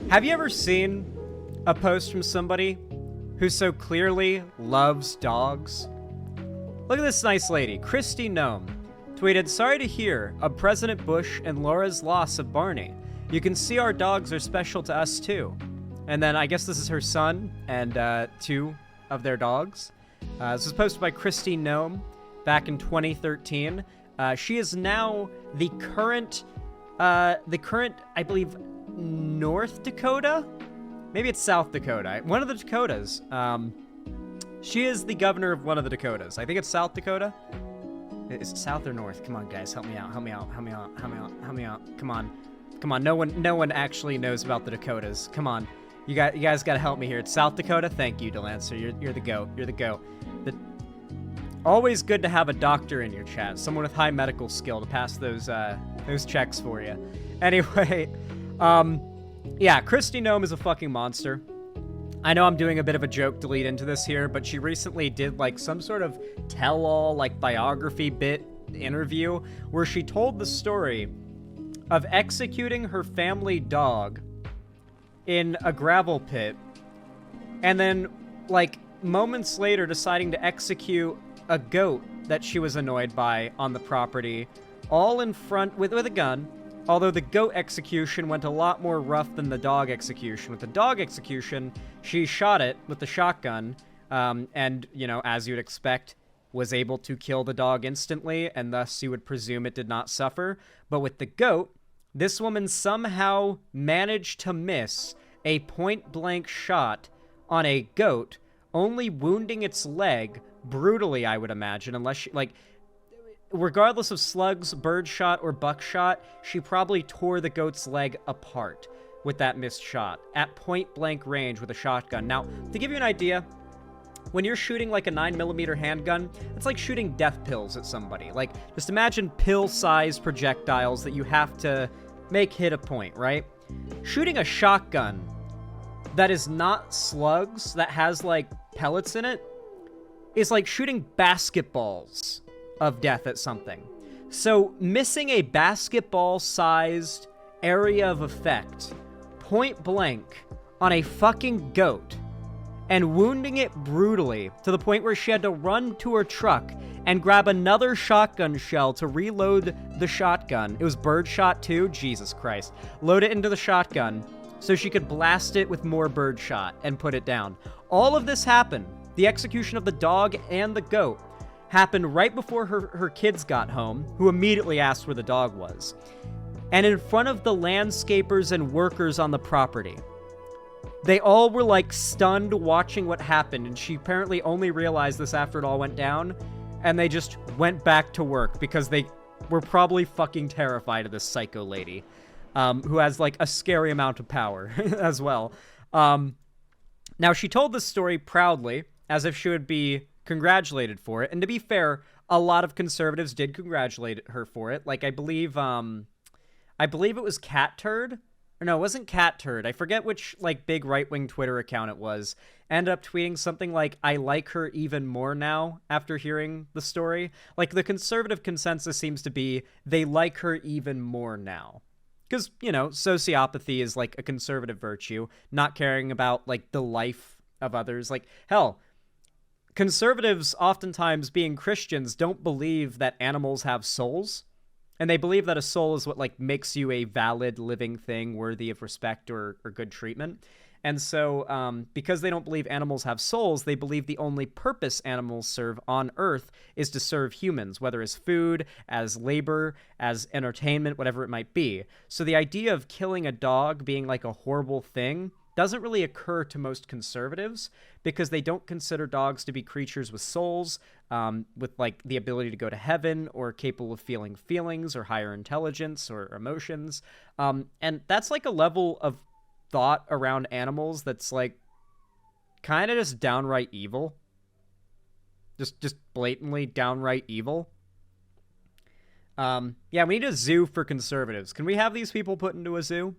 Have you ever seen a post from somebody who so clearly loves dogs? Look at this nice lady, Kristie Noam, tweeted, "Sorry to hear of President Bush and Laura's loss of Barney. You can see our dogs are special to us too." And then I guess this is her son and two of their dogs. This was posted by Kristie Noam back in 2013. She is now the current, I believe, North Dakota? Maybe it's South Dakota. One of the Dakotas. She is the governor of one of the Dakotas. I think it's South Dakota. Is it South or North? Come on, guys. Help me out. Help me out. Help me out. Help me out. Help me out. Come on. Come on. No one actually knows about the Dakotas. Come on. You guys got to help me here. It's South Dakota. Thank you, Delancer. You're the GOAT. You're the GOAT. Always good to have a doctor in your chat. Someone with high medical skill to pass those checks for you. Anyway, yeah, Kristie Noam is a fucking monster. I know I'm doing a bit of a joke to lead into this here, but she recently did like some sort of tell-all like biography bit interview where she told the story of executing her family dog in a gravel pit and then like moments later deciding to execute a goat that she was annoyed by on the property, all in front with a gun. Although the goat execution went a lot more rough than the dog execution. With the dog execution, she shot it with the shotgun, and, you know, as you'd expect, was able to kill the dog instantly, and thus you would presume it did not suffer. But with the goat, this woman somehow managed to miss a point-blank shot on a goat, only wounding its leg brutally, I would imagine, unless she, like... Regardless of slugs, birdshot, or buckshot, she probably tore the goat's leg apart with that missed shot at point-blank range with a shotgun. Now, to give you an idea, when you're shooting like a 9mm handgun, it's like shooting death pills at somebody. Like, just imagine pill-sized projectiles that you have to make hit a point, right? Shooting a shotgun that is not slugs, that has like pellets in it, is like shooting basketballs of death at something. So missing a basketball-sized area of effect, point blank, on a fucking goat, and wounding it brutally to the point where she had to run to her truck and grab another shotgun shell to reload the shotgun. It was birdshot too? Jesus Christ. Load it into the shotgun so she could blast it with more birdshot and put it down. All of this happened, the execution of the dog and the goat, happened right before her kids got home, who immediately asked where the dog was. And in front of the landscapers and workers on the property. They all were like stunned watching what happened, and she apparently only realized this after it all went down, and they just went back to work because they were probably fucking terrified of this psycho lady, who has like a scary amount of power as well. Now, she told this story proudly, as if she would be congratulated for it. And to be fair, a lot of conservatives did congratulate her for it. Like, I believe it was Cat Turd. Or no, it wasn't Cat Turd. I forget which, like, big right-wing Twitter account it was. Ended up tweeting something like, "I like her even more now," after hearing the story. Like, the conservative consensus seems to be, they like her even more now. Because, you know, sociopathy is, like, a conservative virtue. Not caring about, like, the life of others. Like, hell... Conservatives, oftentimes being Christians, don't believe that animals have souls. And they believe that a soul is what, like, makes you a valid living thing worthy of respect or good treatment. And so, because they don't believe animals have souls, they believe the only purpose animals serve on Earth is to serve humans, whether as food, as labor, as entertainment, whatever it might be. So the idea of killing a dog being, like, a horrible thing doesn't really occur to most conservatives because they don't consider dogs to be creatures with souls, with like the ability to go to heaven or capable of feeling feelings or higher intelligence or emotions. And that's like a level of thought around animals that's like kind of just downright evil. Just blatantly downright evil. Yeah, we need a zoo for conservatives. Can we have these people put into a zoo?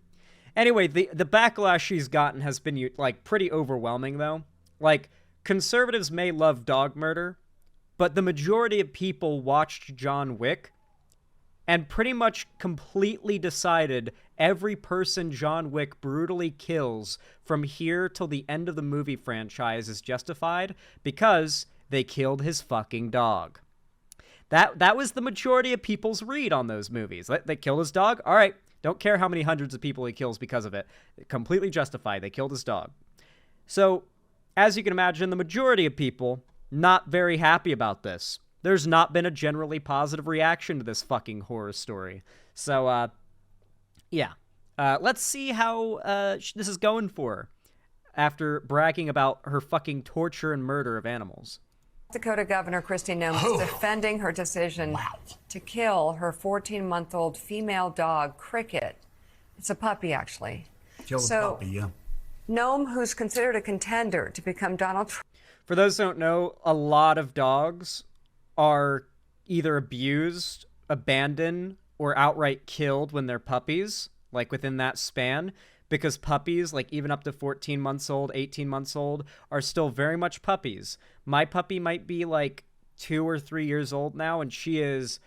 Anyway, the backlash she's gotten has been, like, pretty overwhelming, though. Like, conservatives may love dog murder, but the majority of people watched John Wick and pretty much completely decided every person John Wick brutally kills from here till the end of the movie franchise is justified because they killed his fucking dog. That was the majority of people's read on those movies. They killed his dog? All right. Don't care how many hundreds of people he kills because of it. Completely justified. They killed his dog. So, as you can imagine, the majority of people not very happy about this. There's not been a generally positive reaction to this fucking horror story. So, yeah. Let's see how this is going for her after bragging about her fucking torture and murder of animals. Dakota Governor Kristie Noam is defending her decision to kill her 14-month-old female dog, Cricket. It's a puppy, actually. Kill the puppy, yeah. Noam, who's considered a contender to become Donald Trump. For those who don't know, a lot of dogs are either abused, abandoned, or outright killed when they're puppies, like within that span. Because puppies, like even up to 14 months old, 18 months old, are still very much puppies. My puppy might be like 2 or 3 years old now, and she is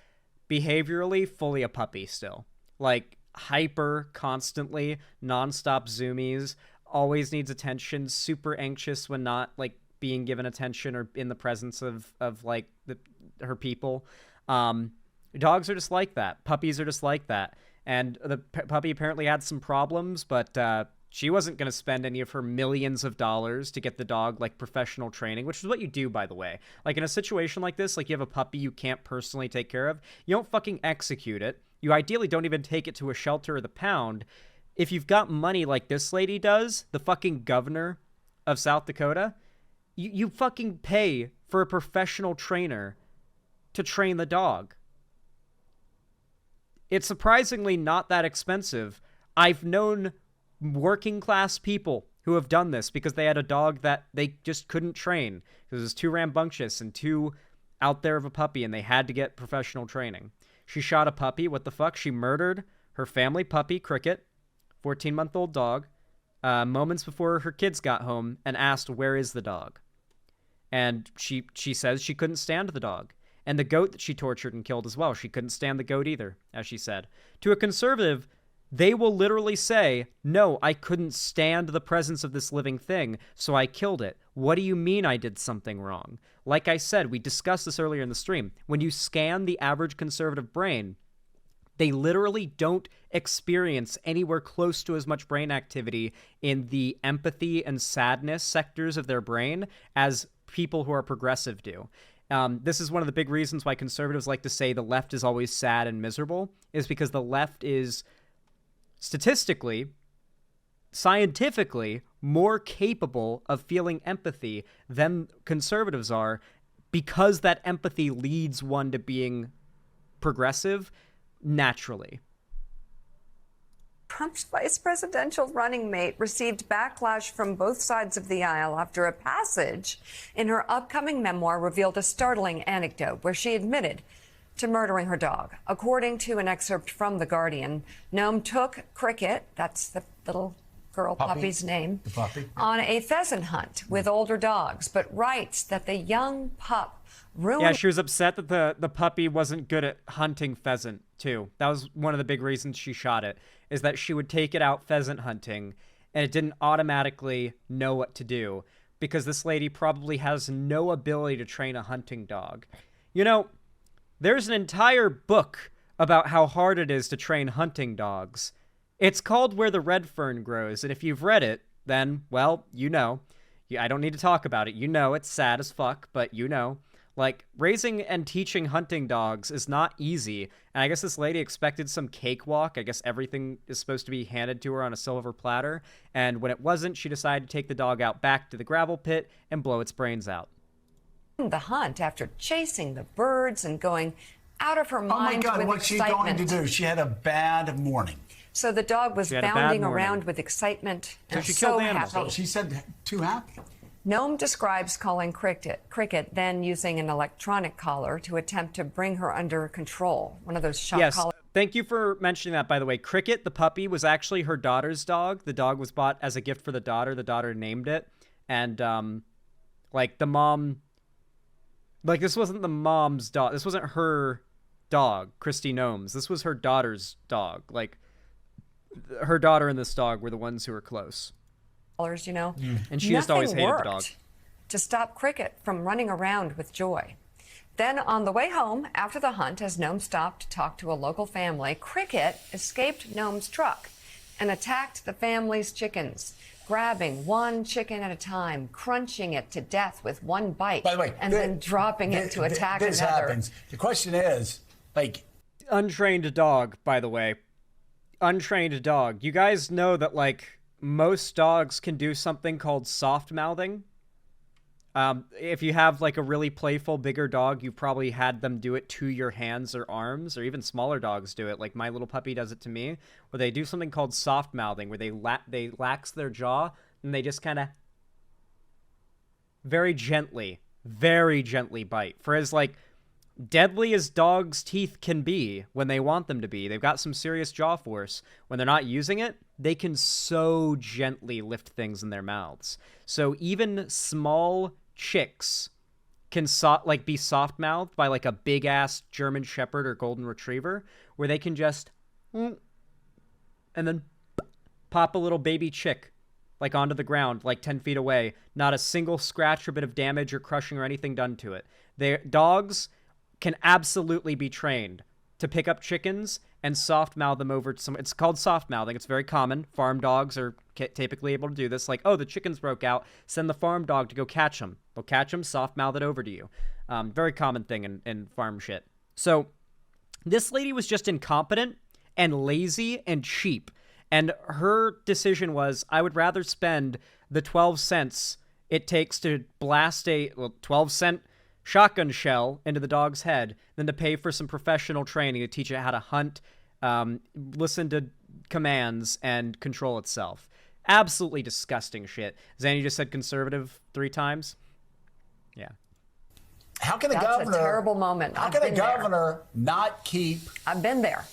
behaviorally fully a puppy still. Like hyper constantly, nonstop zoomies, always needs attention, super anxious when not like being given attention or in the presence of like her people. Dogs are just like that. Puppies are just like that. And the puppy apparently had some problems, but she wasn't going to spend any of her millions of dollars to get the dog, like, professional training, which is what you do, by the way. Like, in a situation like this, like, you have a puppy you can't personally take care of, you don't fucking execute it. You ideally don't even take it to a shelter or the pound. If you've got money like this lady does, the fucking governor of South Dakota, you fucking pay for a professional trainer to train the dog. It's surprisingly not that expensive. I've known working class people who have done this because they had a dog that they just couldn't train because it was too rambunctious and too out there of a puppy, and they had to get professional training. She shot a puppy. What the fuck? She murdered her family puppy, Cricket, 14-month-old dog, moments before her kids got home, and asked, where is the dog? And she says she couldn't stand the dog. And the goat that she tortured and killed as well. She couldn't stand the goat either, as she said. To a conservative, they will literally say, no, I couldn't stand the presence of this living thing, so I killed it. What do you mean I did something wrong? Like I said, we discussed this earlier in the stream. When you scan the average conservative brain, they literally don't experience anywhere close to as much brain activity in the empathy and sadness sectors of their brain as people who are progressive do. This is one of the big reasons why conservatives like to say the left is always sad and miserable, is because the left is statistically, scientifically, more capable of feeling empathy than conservatives are, because that empathy leads one to being progressive naturally. Trump's vice presidential running mate received backlash from both sides of the aisle after a passage in her upcoming memoir revealed a startling anecdote where she admitted to murdering her dog. According to an excerpt from The Guardian, Noam took Cricket, that's the little girl puppy's name, on a pheasant hunt with older dogs, but writes that the young pup ruined... Yeah, she was upset that the puppy wasn't good at hunting pheasant, too. That was one of the big reasons she shot it, is that she would take it out pheasant hunting, and it didn't automatically know what to do, because this lady probably has no ability to train a hunting dog. You know, there's an entire book about how hard it is to train hunting dogs. It's called Where the Red Fern Grows, and if you've read it, then, well, you know. I don't need to talk about it. You know, it's sad as fuck, but you know. Like, raising and teaching hunting dogs is not easy, and I guess this lady expected some cakewalk. I guess everything is supposed to be handed to her on a silver platter, and when it wasn't, she decided to take the dog out back to the gravel pit and blow its brains out. The hunt after chasing the birds and going out of her mind with excitement. Oh my God, what's she going to do? She had a bad morning. So the dog was bounding around with excitement and so happy. So she said too happy. Noam describes calling Cricket, then using an electronic collar to attempt to bring her under control. One of those shock collars. Thank you for mentioning that, by the way. Cricket, the puppy, was actually her daughter's dog. The dog was bought as a gift for the daughter. The daughter named it. And, like, the mom... Like, this wasn't the mom's dog. This wasn't her dog, Kristie Noam's. This was her daughter's dog. Like, her daughter and this dog were the ones who were close. You know, And she just always hated the dog. To stop Cricket from running around with joy. Then on the way home after the hunt, as Noam stopped to talk to a local family, Cricket escaped Noam's truck and attacked the family's chickens, grabbing one chicken at a time, crunching it to death with one bite, By the way, and then dropping it to attack this another. happens. The question is, like, Untrained dog, by the way. Untrained dog. You guys know that, like, most dogs can do something called soft mouthing. If you have, like, a really playful, bigger dog, you probably had them do it to your hands or arms, or even smaller dogs do it. Like, my little puppy does it to me, where they do something called soft mouthing, where they lax their jaw, and they just kind of very gently bite. For as, like, deadly as dogs' teeth can be when they want them to be, they've got some serious jaw force. When they're not using it, they can so gently lift things in their mouths. So even small chicks can be soft-mouthed by, like, a big-ass German Shepherd or Golden Retriever, where they can just and then pop a little baby chick, like, onto the ground, like 10 feet away. Not a single scratch or bit of damage or crushing or anything done to it. Dogs can absolutely be trained to pick up chickens and soft mouth them over to some. It's called soft mouthing. It's very common. Farm dogs are typically able to do this. Like, oh, the chickens broke out. Send the farm dog to go catch them. They'll catch them, soft mouth it over to you. Very common thing in farm shit. So this lady was just incompetent and lazy and cheap. And her decision was, I would rather spend the 12 cents it takes to blast a 12-cent shotgun shell into the dog's head than to pay for some professional training to teach it how to hunt, listen to commands, and control itself. Absolutely disgusting shit. Zanny just said conservative 3 times. Yeah. how can a That's governor? a terrible moment. How can a governor not keep I've been there.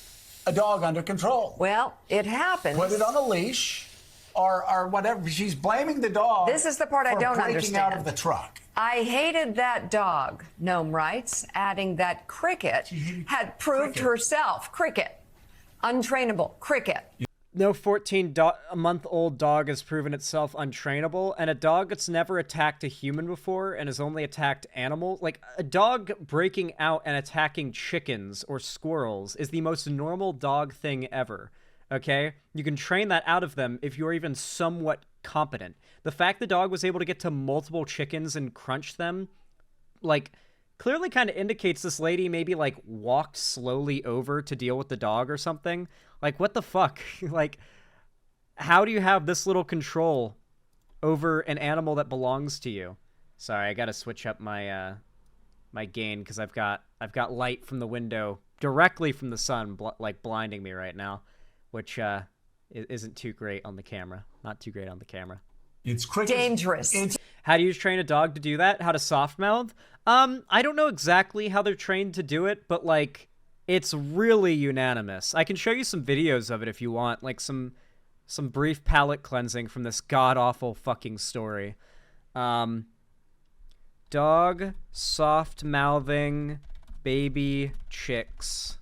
a dog under control? Well, it happens. Put it on a leash, or whatever. She's blaming the dog. This is the part I for don't breaking understand. out of the truck. I hated that dog, Noam writes, adding that Cricket had proved herself. Cricket. Untrainable. Cricket. No 14-month-old dog has proven itself untrainable, and a dog that's never attacked a human before and has only attacked animals. Like, a dog breaking out and attacking chickens or squirrels is the most normal dog thing ever, okay? You can train that out of them if you're even somewhat competent. The fact the dog was able to get to multiple chickens and crunch them, like, clearly kind of indicates this lady maybe, like, walked slowly over to deal with the dog or something. Like, what the fuck? Like, how do you have this little control over an animal that belongs to you? Sorry, I gotta switch up my my gain because I've got light from the window directly from the sun, like, blinding me right now, which isn't too great on the camera. Not too great on the camera. It's quick. Dangerous. How do you train a dog to do that? How to soft mouth? I don't know exactly how they're trained to do it, but, like, it's really unanimous. I can show you some videos of it if you want, like some brief palate cleansing from this god-awful fucking story. Dog soft-mouthing baby chicks.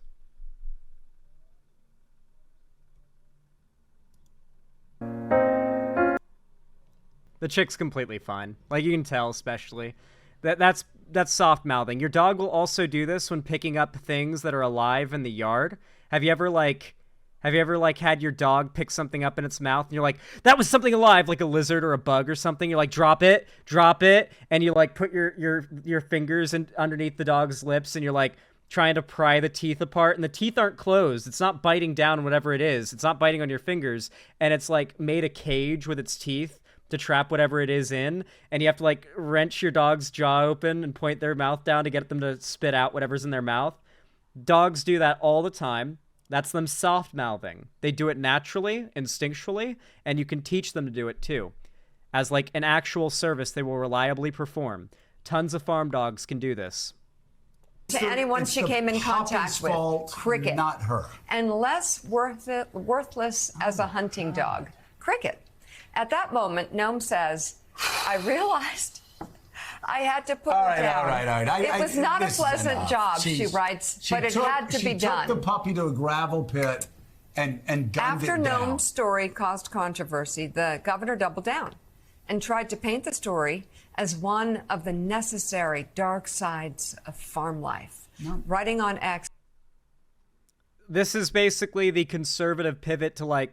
The chick's completely fine. Like, you can tell, especially. That's soft mouthing. Your dog will also do this when picking up things that are alive in the yard. Have you ever had your dog pick something up in its mouth and you're like, that was something alive, like a lizard or a bug or something? You're like, drop it, and you, like, put your fingers underneath the dog's lips and you're, like, trying to pry the teeth apart, and the teeth aren't closed. It's not biting down whatever it is. It's not biting on your fingers, and it's, like, made a cage with its teeth to trap whatever it is in, and you have to, like, wrench your dog's jaw open and point their mouth down to get them to spit out whatever's in their mouth. Dogs do that all the time. That's them soft-mouthing. They do it naturally, instinctually, and you can teach them to do it too. As, like, an actual service they will reliably perform. Tons of farm dogs can do this. To anyone she came in contact with, Cricket. Not her. And less worthless as a hunting dog, Cricket. At that moment, Noam says, I I had to put All her right, down. all right. It was not a this is pleasant enough. job, she writes, but it had to be done. She took the puppy to a gravel pit and gunned After it down. Noam's story caused controversy, the governor doubled down and tried to paint the story as one of the necessary dark sides of farm life. No. Writing on X. This is basically the conservative pivot to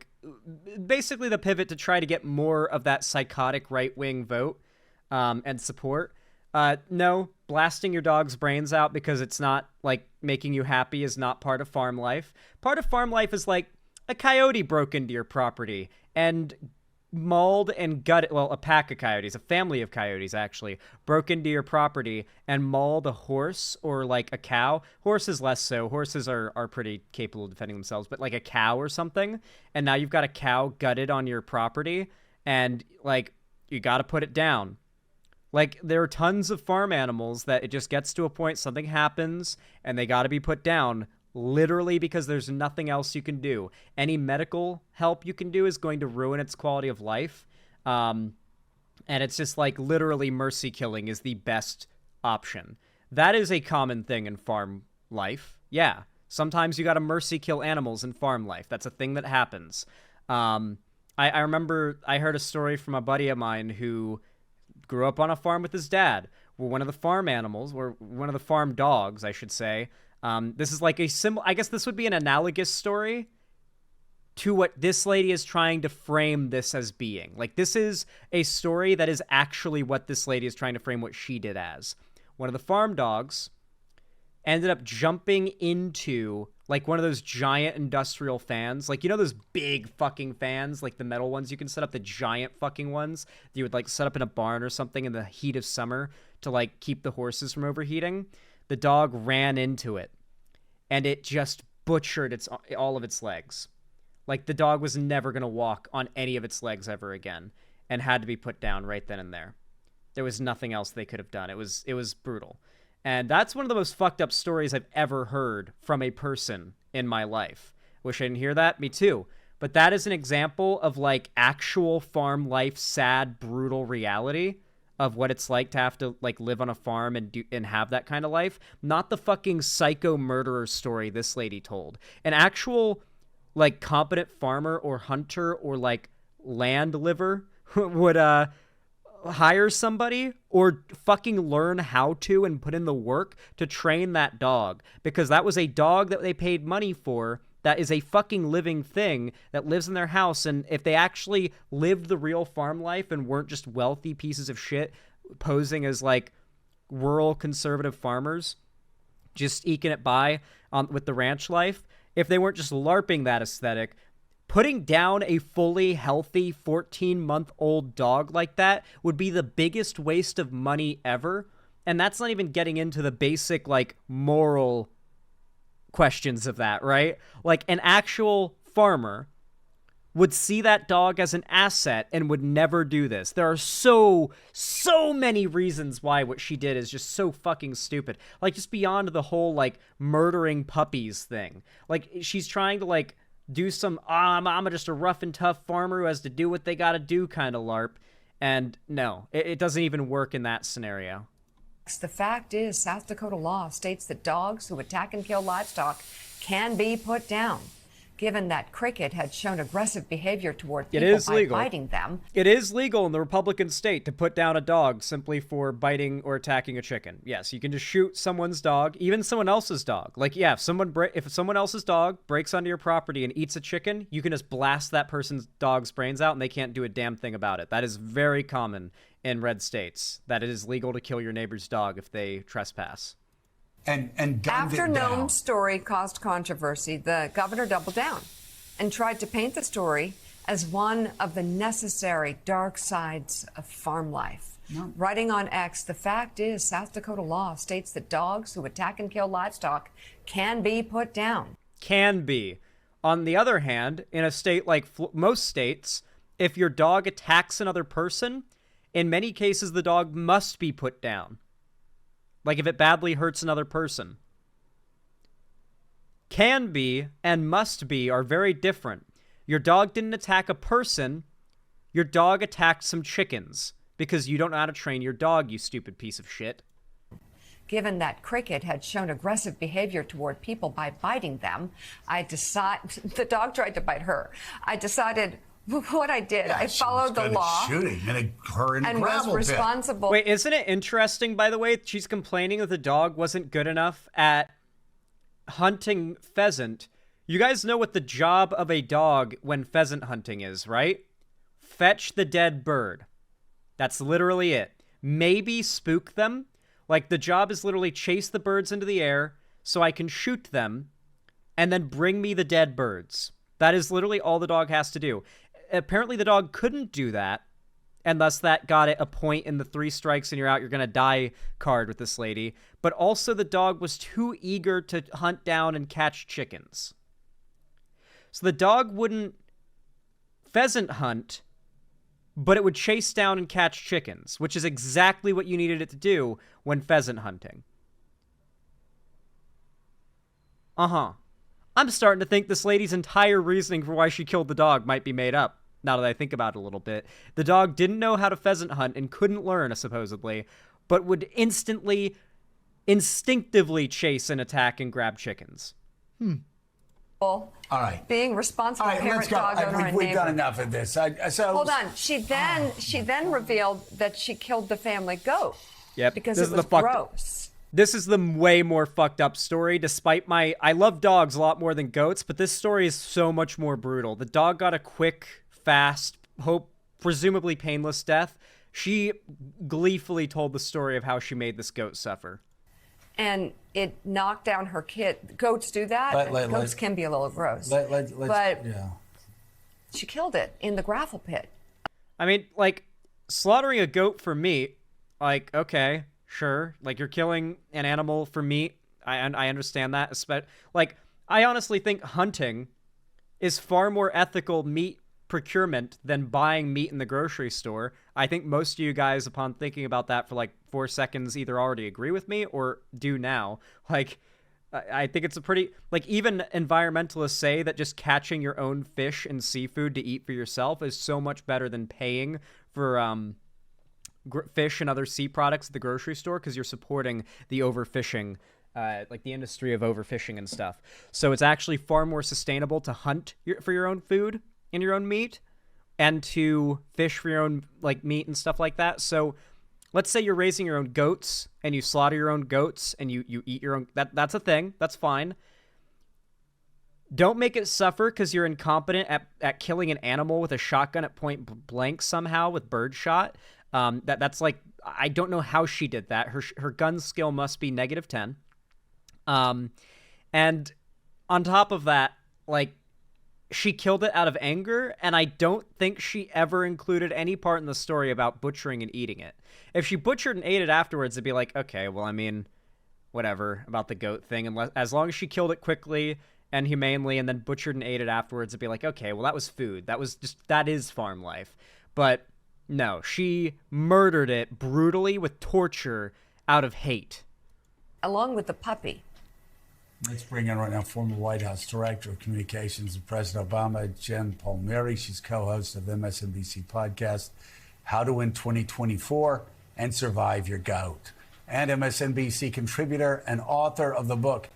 basically the pivot to try to get more of that psychotic right-wing vote and support. No, blasting your dog's brains out because it's not making you happy is not part of farm life. Part of farm life is like a coyote broke into your property and mauled and gutted, well, a pack of coyotes, a family of coyotes actually, broke into your property and mauled a horse or a cow. Horses less so. Horses are pretty capable of defending themselves, but a cow or something. And now you've got a cow gutted on your property and you got to put it down. There are tons of farm animals that it just gets to a point, something happens and they got to be put down. Literally because there's nothing else you can do. Any medical help you can do is going to ruin its quality of life. And it's just literally mercy killing is the best option. That is a common thing in farm life. Yeah. Sometimes you got to mercy kill animals in farm life. That's a thing that happens. I remember I heard a story from a buddy of mine who grew up on a farm with his dad. Where one of the farm animals, or one of the farm dogs, I should say, this is I guess this would be an analogous story to what this lady is trying to frame this as being. This is a story that is actually what this lady is trying to frame what she did as. One of the farm dogs ended up jumping into one of those giant industrial fans. Those big fucking fans, the metal ones you can set up, the giant fucking ones that you would set up in a barn or something in the heat of summer to keep the horses from overheating. The dog ran into it, and it just butchered all of its legs. The dog was never going to walk on any of its legs ever again, and had to be put down right then and there. There was nothing else they could have done. It was brutal. And that's one of the most fucked up stories I've ever heard from a person in my life. Wish I didn't hear that. Me too. But that is an example of actual farm life, sad, brutal reality of what it's like to have to live on a farm and have that kind of life. Not the fucking psycho murderer story this lady told. An actual competent farmer or hunter or land liver would hire somebody or fucking learn how to and put in the work to train that dog, because that was a dog that they paid money for. That is a fucking living thing that lives in their house. And if they actually lived the real farm life and weren't just wealthy pieces of shit posing as rural conservative farmers, just eking it by with the ranch life, if they weren't just LARPing that aesthetic, putting down a fully healthy 14-month-old dog like that would be the biggest waste of money ever. And that's not even getting into the basic moral questions of that, right? An actual farmer would see that dog as an asset and would never do this. There are so many reasons why what she did is just so fucking stupid. Just beyond the whole murdering puppies thing. She's trying to do some I'm just a rough and tough farmer who has to do what they gotta do kind of LARP. And no, it doesn't even work in that scenario. The fact is, South Dakota law states that dogs who attack and kill livestock can be put down. Given that Cricket had shown aggressive behavior toward people by biting them. It is legal in the Republican state to put down a dog simply for biting or attacking a chicken. Yes, you can just shoot someone's dog, even someone else's dog. If someone else's dog breaks onto your property and eats a chicken, you can just blast that person's dog's brains out and they can't do a damn thing about it. That is very common in red states, that it is legal to kill your neighbor's dog if they trespass. And gunned After it down. Noam's story caused controversy, the governor doubled down and tried to paint the story as one of the necessary dark sides of farm life. No. Writing on X, the fact is, South Dakota law states that dogs who attack and kill livestock can be put down. Can be. On the other hand, in a state like most states, if your dog attacks another person, in many cases the dog must be put down. If it badly hurts another person. Can be and must be are very different. Your dog didn't attack a person. Your dog attacked some chickens. because you don't know how to train your dog, you stupid piece of shit. Given that Cricket had shown aggressive behavior toward people by biting them, the dog tried to bite her. I decided what I did. I followed the law. Shooting her in a gravel was responsible. Wait, isn't it interesting, by the way? She's complaining that the dog wasn't good enough at hunting pheasant. You guys know what the job of a dog when pheasant hunting is, right? Fetch the dead bird. That's literally it. Maybe spook them. Like, the job is literally chase the birds into the air so I can shoot them and then bring me the dead birds. That is literally all the dog has to do. Apparently, the dog couldn't do that, and thus that got it a point in the 3 strikes and you're out, you're going to die card with this lady. But also, the dog was too eager to hunt down and catch chickens. So the dog wouldn't pheasant hunt, but it would chase down and catch chickens, which is exactly what you needed it to do when pheasant hunting. I'm starting to think this lady's entire reasoning for why she killed the dog might be made up, now that I think about it a little bit. The dog didn't know how to pheasant hunt and couldn't learn, supposedly, but would instinctively chase and attack and grab chickens. All right. Being responsible All right, parent, let's go. dog owner, and We've neighbor. done enough of this. Hold on. She then revealed that she killed the family goat. Yep. Because this it is was the gross. This is the way more fucked up story, despite I love dogs a lot more than goats, but this story is so much more brutal. The dog got a quick, fast, presumably painless death. She gleefully told the story of how she made this goat suffer. And it knocked down her kid. Goats do that. Goats can be a little gross. But she killed it in the gravel pit. I mean, like, slaughtering a goat for meat, like, okay, sure. Like, you're killing an animal for meat. I understand that. Like, I honestly think hunting is far more ethical meat procurement than buying meat in the grocery store. I think most of you guys, upon thinking about that for like 4 seconds, either already agree with me or do now. Like, I think it's a pretty, like, even environmentalists say that just catching your own fish and seafood to eat for yourself is so much better than paying for fish and other sea products at the grocery store, because you're supporting the overfishing, like the industry of overfishing and stuff. So it's actually far more sustainable to hunt for your own food and your own meat, and to fish for your own, like, meat and stuff like that. So let's say you're raising your own goats and you slaughter your own goats and you eat your own, that's a thing. That's fine. Don't make it suffer because you're incompetent at killing an animal with a shotgun at point blank somehow with birdshot. That's like, I don't know how she did that. Her gun skill must be -10. And on top of that, like, she killed it out of anger, and I don't think she ever included any part in the story about butchering and eating it. If she butchered and ate it afterwards, it'd be like, okay, well, I mean, whatever about the goat thing. As long as she killed it quickly and humanely and then butchered and ate it afterwards, it'd be like, okay, well, that was food. That is farm life. But no, she murdered it brutally with torture out of hate. Along with the puppy. Let's bring in right now former White House Director of Communications of President Obama, Jen Palmieri. She's co-host of MSNBC podcast, How to Win 2024 and Survive Your Goat, and MSNBC contributor and author of the book,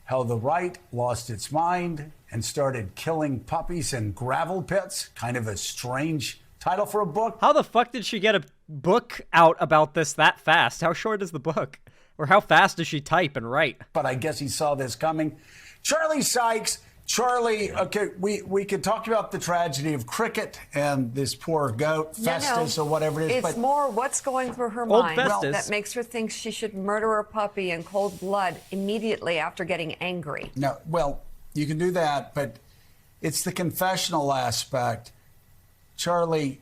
How the Right Lost Its Mind and Started Killing Puppies in Gravel Pits. Kind of a strange title for a book. How the fuck did she get a book out about this that fast? How short is the book? Or how fast does she type and write? But I guess he saw this coming. Charlie Sykes. Charlie, okay, we could talk about the tragedy of Cricket and this poor goat, Festus or whatever it is. It's more what's going through her Old mind Festus. that makes her think she should murder a puppy in cold blood immediately after getting angry. No, well, you can do that, but it's the confessional aspect. Charlie,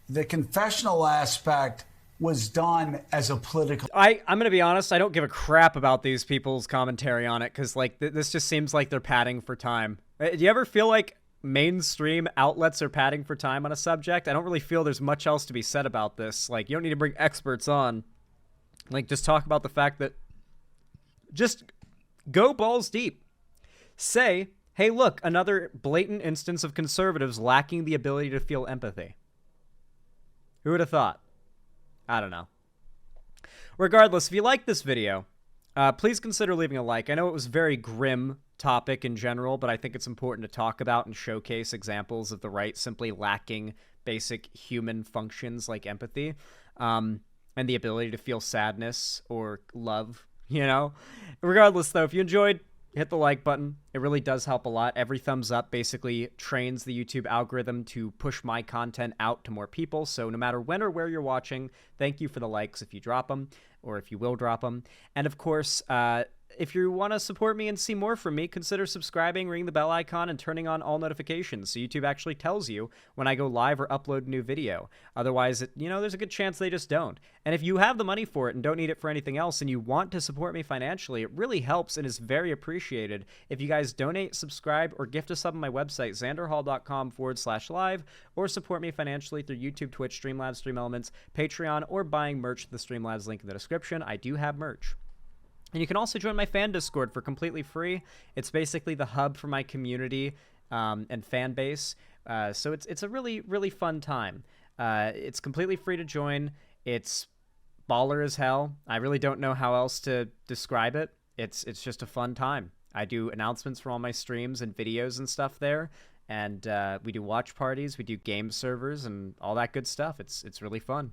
the confessional aspect was done as a political... I'm going to be honest, I don't give a crap about these people's commentary on it, because, like, this just seems like they're padding for time. Do you ever feel like mainstream outlets are padding for time on a subject? I don't really feel there's much else to be said about this. Like, you don't need to bring experts on. Like, just talk about the fact that... Just go balls deep. Say, hey, look, another blatant instance of conservatives lacking the ability to feel empathy. Who would have thought? I don't know. Regardless, if you like this video, please consider leaving a like. I know it was a very grim topic in general, but I think it's important to talk about and showcase examples of the right simply lacking basic human functions like empathy, and the ability to feel sadness or love, you know? Regardless, though, if you enjoyed, hit the like button. It really does help a lot. Every thumbs up basically trains the YouTube algorithm to push my content out to more people. So no matter when or where you're watching, thank you for the likes if you drop them, or if you will drop them. And of course, if you want to support me and see more from me, consider subscribing, ringing the bell icon, and turning on all notifications so YouTube actually tells you when I go live or upload a new video. Otherwise, there's a good chance they just don't. And if you have the money for it and don't need it for anything else and you want to support me financially, it really helps and is very appreciated if you guys donate, subscribe, or gift a sub on my website, xanderhall.com/live, or support me financially through YouTube, Twitch, Streamlabs, Stream Elements, Patreon, or buying merch at the Streamlabs link in the description. I do have merch. And you can also join my fan Discord for completely free. It's basically the hub for my community and fan base. So it's a really, really fun time. It's completely free to join. It's baller as hell. I really don't know how else to describe it. It's just a fun time. I do announcements for all my streams and videos and stuff there. And we do watch parties. We do game servers and all that good stuff. It's really fun.